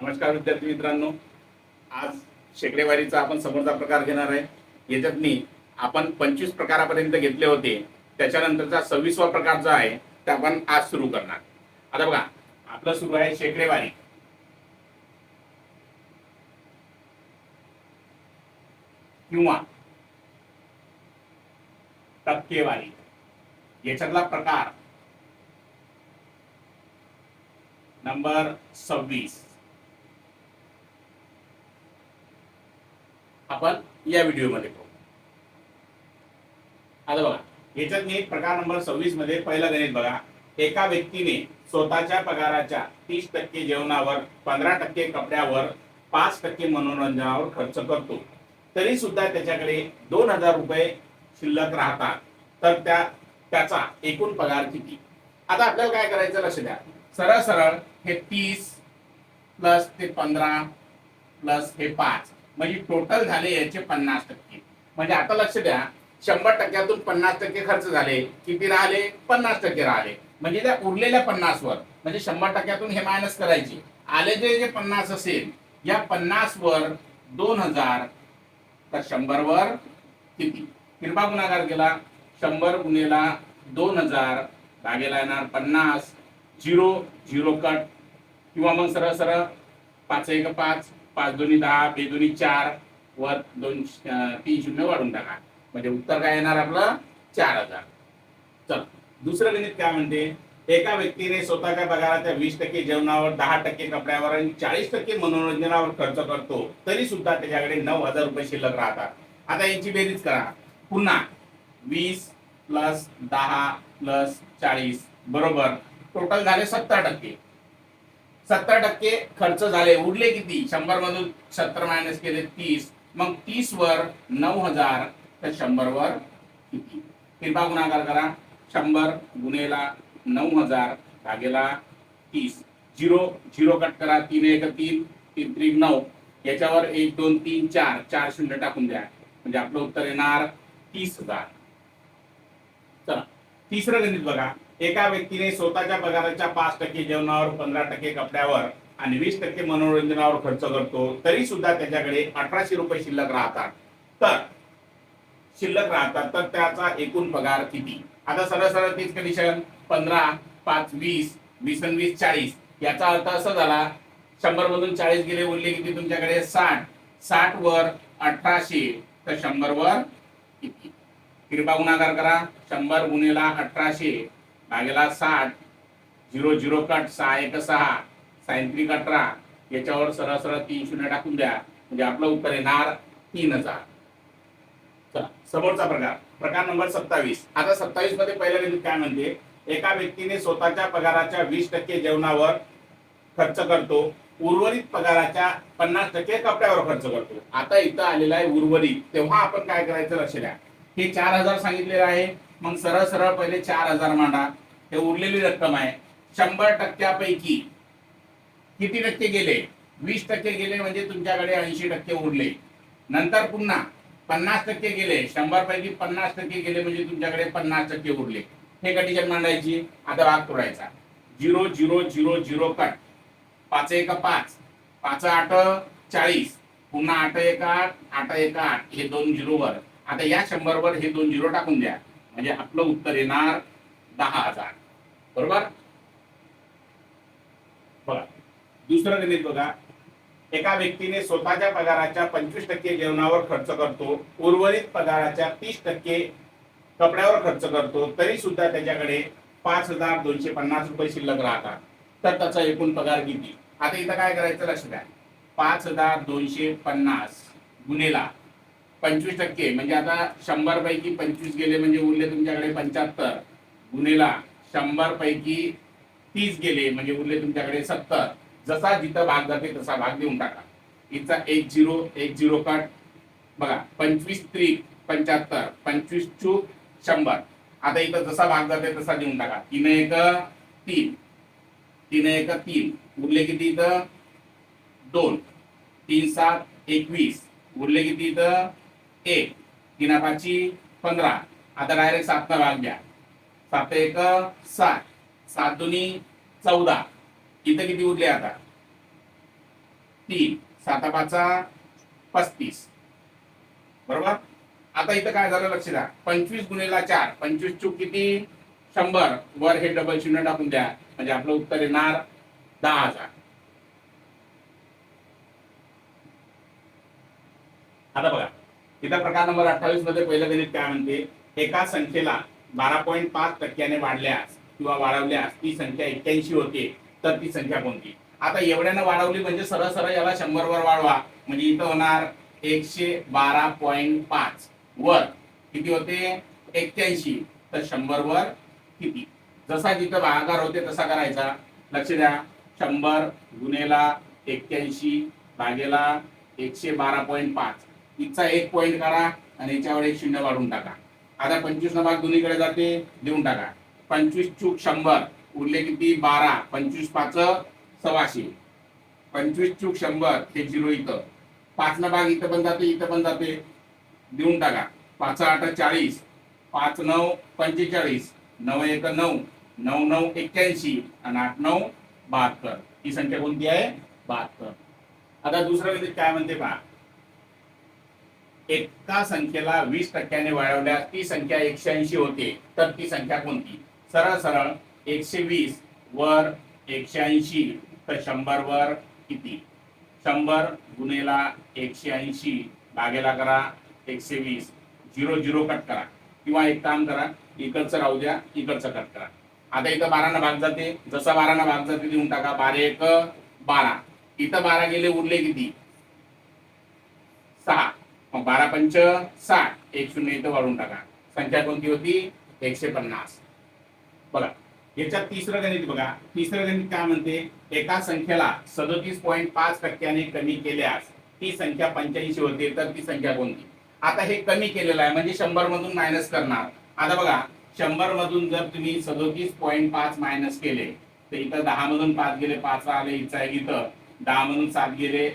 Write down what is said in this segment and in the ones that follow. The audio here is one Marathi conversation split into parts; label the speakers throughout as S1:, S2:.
S1: नमस्कार विद्यार्थी मित्रांनो, आज शेकडेवारीचा आपण समोरचा प्रकार घेणार आहे. याच्यात मी आपण 25 प्रकारापर्यंत घेतले होते. त्याच्यानंतरचा 26वा प्रकार जो आहे ते आपण आज सुरू करणार. आता बघा, आपलं सुरू आहे शेकडेवारी किंवा टक्केवारी. याच्यातला प्रकार नंबर 26 आपण या व्हिडिओमध्ये पाहू. आता बघा, याच्यात मी प्रकार नंबर 26 मध्ये पहिला गणित बघा. एका व्यक्तीने स्वतःच्या पगाराच्या 30% जेवणावर, 15% कपड्यावर, 5% मनोरंजनावर खर्च करतो, तरी सुद्धा त्याच्याकडे 2000 रुपये शिल्लक राहतात. तर त्याचा एकूण पगार किती? आता आपल्याला काय करायचं लक्ष द्या. सरळ सरळ हे 30 प्लस ते 15 प्लस हे 5 म्हणजे टोटल झाले याचे 50%. म्हणजे आता लक्ष द्या, 100%तून 50% खर्च झाले, किती राहिले? 50% राहिले. म्हणजे त्या उरलेल्या 50 वर, म्हणजे 100%तून हे मायनस करायचे, आले जे 50 असेल, या 50 वर 2000, तर 100 वर किती? किरपा गुणाकार केला, 100 गुणेला 2000 भागेला येणार 50. 0 0 कट, किंवा मग सरळ सरळ 5 1 5, 5 2 10, 2 2 4 वर 2 3 शून्य वाढून टाका. म्हणजे उत्तर काय येणार आपलं? 4000. चल, दुसरं गणित काय म्हणते. एका व्यक्तीने स्वतःच्या पगाराच्या 20% जेवणावर, 10% कपड्यावर आणि 40% मनोरंजनावर खर्च करतो, तरी सुद्धा त्याच्याकडे 9000 रुपये शिल्लक राहतात. आता यांची बेरीज करा. पुन्हा 20 प्लस 10 प्लस 40 बरोबर टोटल झाले 70%. 70% खर्च झाले, उरले किती? 100 मधून 70 मायनस केले 30, मग 30 वर 9000, तर 100 वर किती? किरपा गुणाकार करा. 100 गुणेला 9000 भागेला 30. 0 0 कट करा, 3 1 3, 3 3 9, याच्यावर 1 2 3 4 4 शून्य टाकून द्या. म्हणजे आपलं उत्तर येणार 30,000. चला, तिसरं गणित बघा. एका व्यक्तीने स्वतःच्या पगाराच्या 5% जेवणावर, 15% कपड्यावर आणि 20% मनोरंजनावर खर्च करतो, तरी सुद्धा त्याच्याकडे 1800 रुपये शिल्लक राहतात. तर त्याचा एकूण पगार किती? आता सरळ सरळ तीच कंडिशन. 15 5 20, 20 आणि 20 40. याचा अर्थ असा झाला, 100 मधून 40 गेले, उरले किती तुमच्याकडे? 60. 60 वर 1800, तर 100 वर किती? किरपा गुणाकार करा. 100 गुणेला 1800 भागेला 60. 0 0 कट, 6 1 6, 6 3 18, याच्यावर सरळ सरळ 3 शून्य टाकून द्या. म्हणजे आपलं उत्तर येणार 3000. चला, समोरचा प्रकार नंबर 27. आता 27 मध्ये पहिल्या गणित काय म्हणते. एका व्यक्तीने स्वतःच्या पगाराच्या 20% जेवणावर खर्च करतो, उर्वरित पगाराच्या 50% कपड्यावर खर्च करतो. आता इथं आलेला आहे उर्वरित. तेव्हा आपण काय करायचं लक्ष द्या. हे 4000 सांगितलेलं आहे, मग सरळ सरळ पहिले 4000 मांडा. हे उरलेली रक्कम आहे. 100%पैकी किती टक्के गेले? 20% गेले, म्हणजे तुमच्याकडे 80% उरले. नंतर पुन्हा 50% गेले, 100 पैकी 50% गेले, म्हणजे तुमच्याकडे 50% उरले. हे कंडिशन मांडायची. आता भाग तोडायचा. 0 0 0 0 कट, 5 1 5, 5 8 40, पुन्हा 8 1 8, 8 1 8, हे 2 0 वर. आता या 100 वर हे 2 0 टाकून द्या. म्हणजे आपलं उत्तर येणार 10,000. बरोबर. बघा, दुसरं गणित बघा. एका व्यक्तीने स्वतःच्या पगाराच्या 25% जेवणावर खर्च करतो, उर्वरित पगाराच्या 30% कपड्यावर खर्च करतो, तरी सुद्धा त्याच्याकडे 5250 रुपये शिल्लक राहतात. तर त्याचा एकूण पगार किती? आता इथं काय करायचं लक्ष द्या. 5250 गुणेला 25%, म्हणजे आता 100 पैकी 25 गेले, म्हणजे उरले तुमच्याकडे 75, गुणेला 100 पैकी 30 गेले, म्हणजे उरले तुमच्याकडे 70. जसा जिथं भाग जाते तसा भाग देऊन टाका. इथचा 1 0 1 0 कट. बघा, 25 3 75, 25 चूक 100. आता इथं जसा भाग जाते तसा देऊन टाका. 3 1 3, 3 1 3, उरले किती इथं? 2. 3 7 21, उरले किती इथं? 1. 3 5 15. आता डायरेक्ट 7 भाग द्या. 7 1 7, 7 2 14. इथं किती उरले आता? 3 7 5 35 बरोबर. आता इथं काय झालं लक्ष द्या, 25 गुणिले 4 25 चूक किती 100 वर हे डबल शून्य टाकून द्या म्हणजे आपलं उत्तर येणार 10,000. आता बघा इथं प्रकार नंबर 28 मध्ये पहिलं गणित काय म्हणते, एका संख्येला 12.5% वाढल्यास किंवा वाढवल्यास ती संख्या 81 होते तर ती संख्या कोणती. आता एवढ्यानं वाढवली म्हणजे सरळ सरळ याला 100 वर वाढवा म्हणजे इथं होणार 112.5 वर किती होते 81 तर 100 वर किती. जसा जिथं भागाकार होते तसा करायचा. लक्ष द्या 100 गुणेला 81 भागेला 112.5 इथचा एक पॉइंट करा आणि याच्यावर एक शून्य वाढून टाका. आता 25 न भाग दोन्हीकडे जाते देऊन टाका. 25 चूक 100 उरले किती 12 25 5 सव्वाशे 25 चूक 100 हे 0 इथं 5 न भाग इथं पण जाते इथं पण जाते देऊन टाका. 5 8 40 5 9 45 9 1 9 9 9 81 आणि 8 9 72 ही संख्या कोणती आहे 72. आता दुसरं गणित काय म्हणते पहा, एका संख्येला 20% वाढवल्यास ती संख्या 180 होते तर ती संख्या कोणती. सरळ सरळ 120 वर 180 तर 100 वर किती. 100 गुणेला 180 भागेला करा 120 0 0 कट करा किंवा एक काम करा इकडचं राहू द्या इकडचं कट करा. आता इथं 12 न भाग जाते जसा 12 न भाग जाते देऊन टाका 12 1 12 इथं 12 गेले उरले किती 6 मग 12 पंच 60 एक शून्य इथं वाढून टाका संख्या कोणती होती 150. बघा याच्यात तिसरं गणित बघा. तिसरं गणित काय म्हणते, एका संख्येला 37.5% कमी केल्यास ती संख्या 85 होते तर ती संख्या कोणती. आता हे कमी केलेलं आहे म्हणजे 100 मधून मायनस करणार. आता बघा 100 मधून जर तुम्ही 37.5 मायनस केले तर इथं 10 मधून 5 गेले 5 आले इथं इथं 10 मधून 7 गेले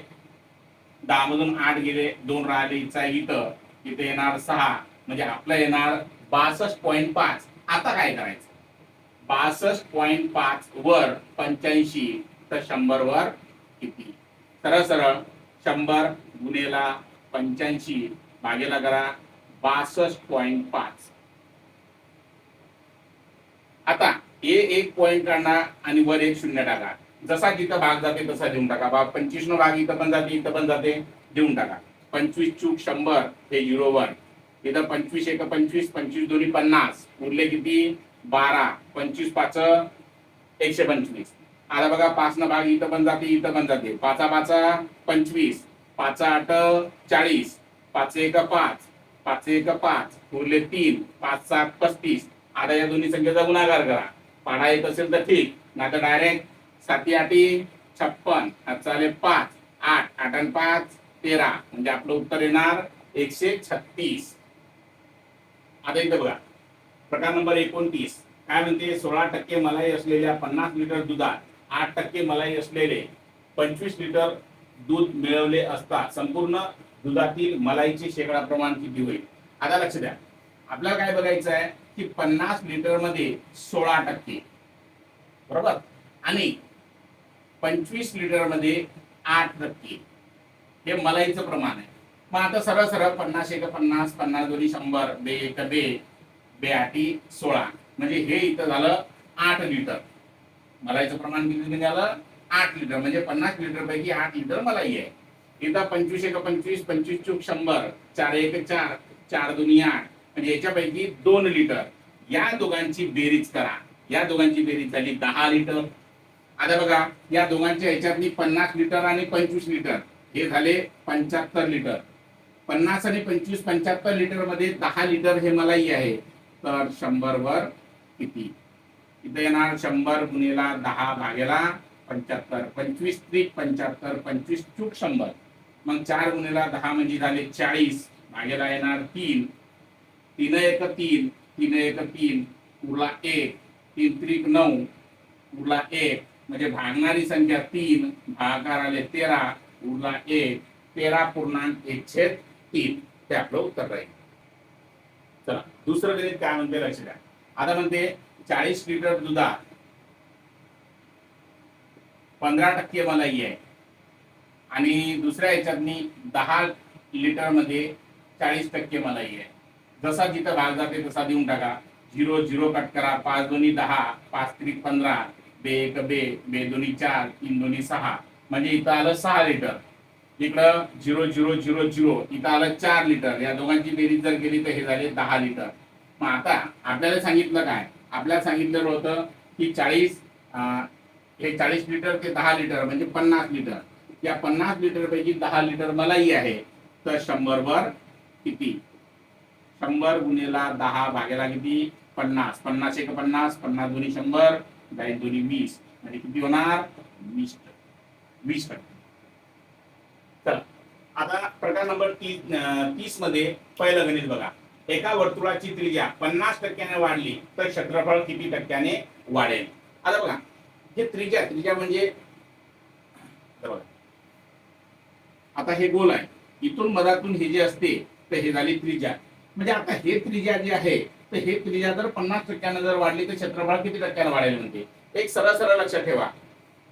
S1: 10 मधून 8 गेले 2 राहिले इथं इथं येणार 6 म्हणजे आपलं येणार 62.5. आता काय करायचं 62.5 वर 85 तर 100 वर किती. सरळ सरळ 100 गुणेला 85 भागेला करा 62.5. आता हे एक पॉइंट काढणार आणि वर एक शून्य टाका. जसा जिथं भाग जाते तसा देऊन टाका. 25 न भाग इथं पण जाते इथं पण जाते देऊन टाका. 25 चूक 100 हे 0 वर इथं 25 1 25 25 दोन्ही 50 उरले किती 12 25 5 125. आता बघा 5 न भाग इथं पण जाते इथं पण जाते 5 5 25 5 8 40 5 1 5 5 1 5 उरले 3 5 7 35. आता या दोन्ही संख्येचा गुणाकार करा. पाढा येत असेल तर ठीक नाही तर डायरेक्ट 7 8 56 चालेल 5 8 8 आणि 5 13 म्हणजे आपलं उत्तर येणार 136. आता इथं बघा प्रकार नंबर 29 काय म्हणते, 16% मलाई असलेल्या 50 लिटर दुधात 8% मलाई असलेले 25 लिटर दूध मिळवले असता संपूर्ण दुधातील मलाईचे शेकडा प्रमाण किती होईल. आता लक्ष द्या आपल्याला काय बघायचं आहे की 50 लिटर मध्ये 16% बरोबर आणि 25 लिटर मध्ये 8% हे मलाईचं प्रमाण आहे. मग आता सरळ सरळ 50 1 50 50 दोन्ही 100 बे 1 बे बे 8 16 म्हणजे हे इथं झालं 8 लिटर. मलाईचं प्रमाण किती निघालं 8 लिटर म्हणजे 50 लिटर पैकी 8 लिटर मलाई आहे. इथं 25 1 25 25 चूक 100 4 1 4 4 दोन्ही 8 म्हणजे याच्यापैकी 2 लिटर. या दोघांची बेरीज करा. या दोघांची बेरीज झाली 10 लिटर. आता बघा या दोघांच्या ह्याच्यातली 50 लिटर आणि 25 लिटर हे झाले 75 लिटर. 50 आणि 25 75 लिटर मध्ये 10 लिटर हे मलाई आहे तर 100 वर किती. इथे येणार 100 गुणिला 10 भागेला 75 25 3 75 25 चूक 100 मग 4 गुणिला 10 म्हणजे झाले 40 भागेला येणार 3 3 1 3 3 1 3 उरला 1 3 3 9 उरला 1 म्हणजे भागणारी संख्या 3 भागाकार आले 13 उरला 1 13.1/3 ते आपलं उत्तर राहील. चला दुसरं गणित काय म्हणते लक्ष द्या. आता म्हणते 40 लिटर दुधात 15% मलाई आहे आणि दुसऱ्या ह्याच्यातनी 10 लिटर मध्ये 40% मलाई आहे. जसा जिथं भाग जाते तसा देऊन टाका. 0 0 कट करा. 5 दोन्ही 10, 5 त्रिक 15, बे एक बे, बे दोन्ही 4, 3 दोन्ही 6, म्हणजे इथं आलं 6 लिटर. इकडं 0 0 0 0, इथं आलं 4 लिटर. या दोघांची बेरीज जर केली तर हे झाले 10 लिटर. मग आता आपल्याला सांगितलं काय, आपल्याला सांगितलेलं होतं की 40 हे 40 लिटर ते 10 लिटर म्हणजे 50 लिटर. या 50 लिटर पैकी 10 लिटर मलाई आहे. तर 100 वर किती, 100 गुणिला 10 भागेला किती 50, 50 एक 50, 50 दोन्ही 100, 10 दोन्ही 20, म्हणजे किती होणार 20%. चला आता प्रकार नंबर 30 मध्ये पहिलं गणित बघा. एका वर्तुळाची त्रिज्या 50% वाढली तर क्षेत्रफळ किती टक्क्याने वाढेल. आता बघा हे त्रिज्या म्हणजे बघा, आता हे गोल आहे, इथून मधातून हे जे असते तर हे झाली त्रिज्या. म्हणजे आता हे त्रिज्या जे आहे तर हे त्रिज्या जर 50% जर वाढली तर क्षेत्रफळ किती टक्क्याने वाढेल. म्हणजे एक सरळ सरळ लक्षात ठेवा,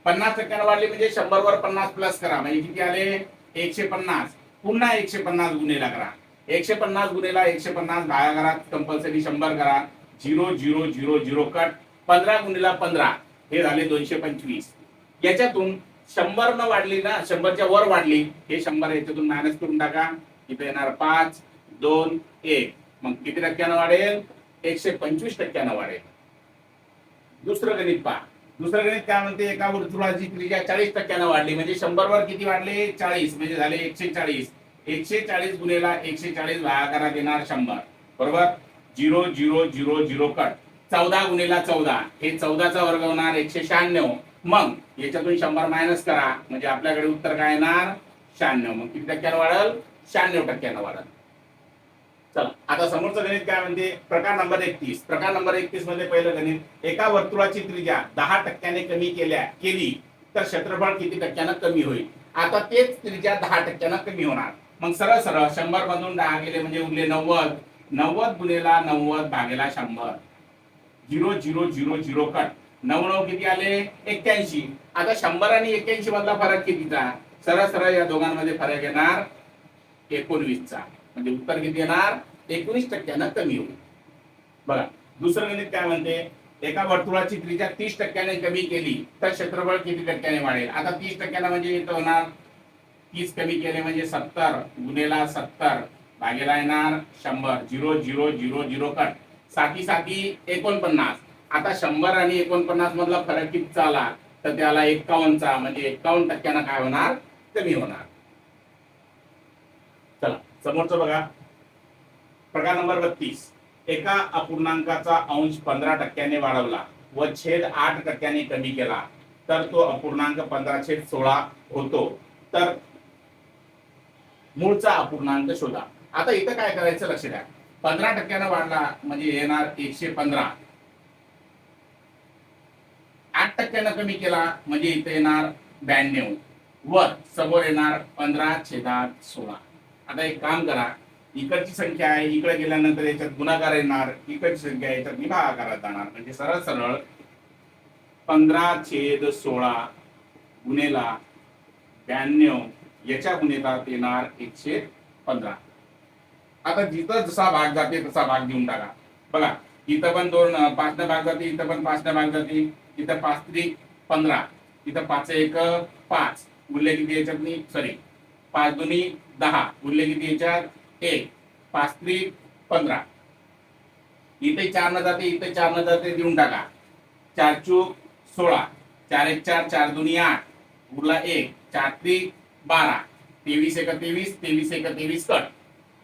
S1: 50% वाढली म्हणजे 100 वर 50 प्लस करा म्हणजे किती आले 150. पुन्हा 150 गुणिला करा. 150 गुणिला 150 भागाकारात कंपल्सरी 100 करा. 0 0 0 0 कट. 15 गुणिला 15 हे झाले 225. याच्यातून 100 न वाढली ना, 100च्या वर वाढली, हे 100 याच्यातून मायनस करून टाका. इथे येणार 5 2 1, मग किती टक्क्यानं वाढेल 125% वाढेल. दुसरं गणित पहा. दुसरं गणित काय म्हणते, एका वर्तुळाची त्रिज्या 40% वाढली म्हणजे 100 वर किती वाढले 40, म्हणजे झाले 140. 140 गुणिला 140 भागाकारात येणार 100 बरोबर. 0 0 0 0 कट. 14 गुणिला 14 हे 14चा वर्ग होणार 196. मग याच्यातून 100 मायनस करा म्हणजे आपल्याकडे उत्तर काय येणार 96. मग किती टक्क्यानं वाढेल 96% वाढेल. चला आता समोरचं गणित काय म्हणते, प्रकार नंबर 31. प्रकार नंबर 31 मध्ये पहिलं गणित, एका वर्तुळाची त्रिज्या 10% कमी केली तर क्षेत्रफळ किती टक्क्यानं कमी होईल. आता तेच त्रिज्या 10% कमी होणार. मग सरळ सरळ 100 मधून 10 गेले म्हणजे उरले 90. 90 गुणिला 90 भागेला 100. 0 0 0 0 कट. 9 किती आले 81. आता 100 आणि 81 मधला फरक कितीचा, सरळ सरळ या दोघांमध्ये फरक येणार 19चा. म्हणजे उत्तर किती येणार 19% कमी होईल. बघा दुसरं गणित काय म्हणते, एका वर्तुळाची त्रिज्या 30% कमी केली तर क्षेत्रफळ किती टक्क्याने वाढेल. आता 30% म्हणजे इथं होणार 30 कमी केले म्हणजे 70 गुणिला 70 भागेला येणार 100. 0 0 0 0 कट. 7 7 49. आता 100 आणि 49 मधला फरक कितीचा आला तर त्याला 51चा, म्हणजे 51% काय होणार कमी होणार. चला समोरचं बघा. प्रकार नंबर 32. एका अपूर्णांकाचा अंश 15% वाढवला व छेद 8% कमी केला तर तो अपूर्णांक 15/16 होतो. तर मूळचा अपूर्णांक शोधा. आता इथं काय करायचं लक्ष द्या. 15% वाढला म्हणजे येणार 115. 8% कमी केला म्हणजे इथे येणार 92. वर समोर येणार 15/16. आता एक काम करा, इकडची संख्या आहे इकडे गेल्यानंतर याच्यात गुणाकार येणार, इकडची संख्या याच्यात भागाकारात जाणार. म्हणजे सरळ सरळ 15/16 गुणिला 92 याच्या गुणितात येणार 115. आता जिथं जसा भाग जाते तसा भाग देऊन टाका. बघा इथं पण 2 5 ने भाग जाते, इथं पण 5 ने भाग जाते. इथं 5 त्रिक 15, इथं 5 1 5 उरले किती याच्यात सॉरी 5 दोन्ही 10 उरले किती याच्यात 1. 5 त्रिक 15. इथे 4 न जाते, इथे 4 न जाते, देऊन टाका. 4 चूक 16, 4 1 4, 4 दोन्ही 8 उरला 1, 4 त्रिक 12, 23 1 23, 23 1 23 कट.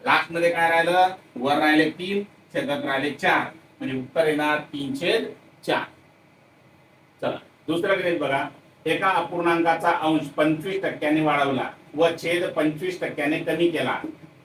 S1: लास्ट मध्ये काय राहिलं, वर राहिले 3, छेदात राहिले 4, म्हणजे उत्तर येणार 3/4. चला दुसरं गणित बघा. एका अपूर्णांकाचा अंश 25% वाढवला व छेद 25% कमी केला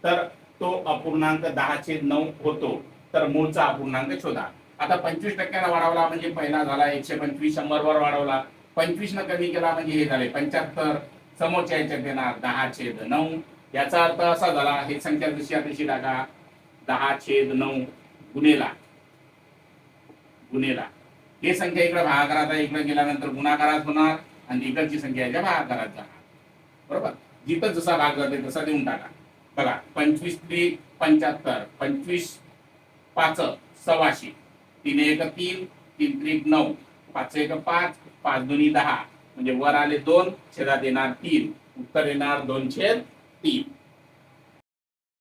S1: तर तो अपूर्णांक 10/9 होतो. तर मूळचा अपूर्णांक शोधा. आता 25% वाढवला म्हणजे पहिला झाला 125, 100 वर वाढवला. 25 न कमी केला म्हणजे हे झाले 75. समोरच्या याच्यात येणार 10/9. याचा अर्थ असा झाला, ही संख्या जशी आहे तशी टाका. 10/9 गुणिला गुणिला हे संख्या इकडे भागाकारात आहे, इकडे गेल्यानंतर गुणाकारात होणार आणि इकडची संख्या याच्या भागाकारात जाणार बरोबर. जिथं जसा भाग जाते तसा देऊन टाका. बघा 25 त्रिक 75, 25 पाच 86, 3 एक 3, 3 त्रिक 9, 5 एक 5, 5 दुनी 10, म्हणजे वर आले 2, छेदात येणार 3, उत्तर येणार 2/3.